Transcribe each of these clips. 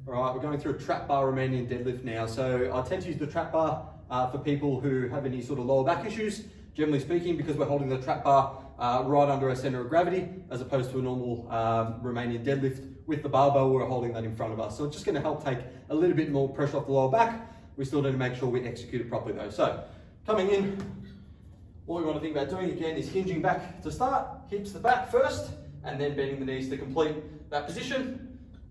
All right, we're going through a trap bar Romanian deadlift now. So I tend to use the trap bar for people who have any sort of lower back issues, generally speaking, because we're holding the trap bar right under our center of gravity, as opposed to a normal Romanian deadlift with the barbell, we're holding that in front of us. So it's just gonna help take a little bit more pressure off the lower back. We still need to make sure we execute it properly though. So coming in, all we want to think about doing again is hinging back to start, hips to back first, and then bending the knees to complete that position.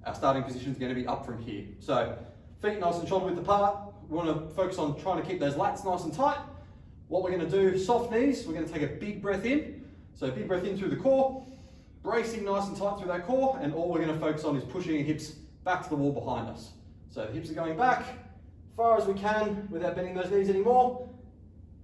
Our starting position is going to be up from here. So feet nice and shoulder width apart. We want to focus on trying to keep those lats nice and tight. What we're going to do, soft knees, we're going to take a big breath in. So big breath in through the core, bracing nice and tight through that core, and all we're going to focus on is pushing the hips back to the wall behind us. So the hips are going back as far as we can without bending those knees anymore,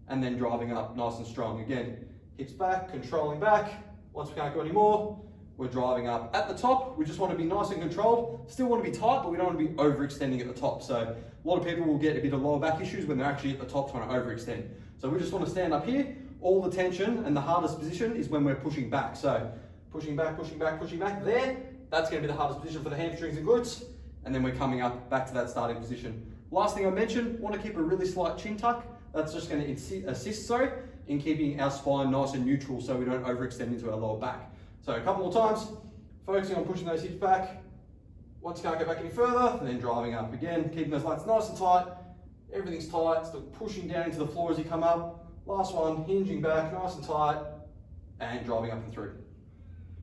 and then driving up nice and strong. Again, hips back, controlling back. Once we can't go anymore, we're driving up. At the top, we just want to be nice and controlled. Still want to be tight, but we don't want to be overextending at the top. So a lot of people will get a bit of lower back issues when they're actually at the top trying to overextend. So we just want to stand up here. All the tension and the hardest position is when we're pushing back. So pushing back, pushing back, pushing back. There, that's going to be the hardest position for the hamstrings and glutes. And then we're coming up back to that starting position. Last thing I mentioned, want to keep a really slight chin tuck. That's just going to assist in keeping our spine nice and neutral so we don't overextend into our lower back. So a couple more times, focusing on pushing those hips back. Once you can't go back any further, and then driving up. Again, keeping those lats nice and tight. Everything's tight, still pushing down into the floor as you come up. Last one, hinging back, nice and tight, and driving up and through.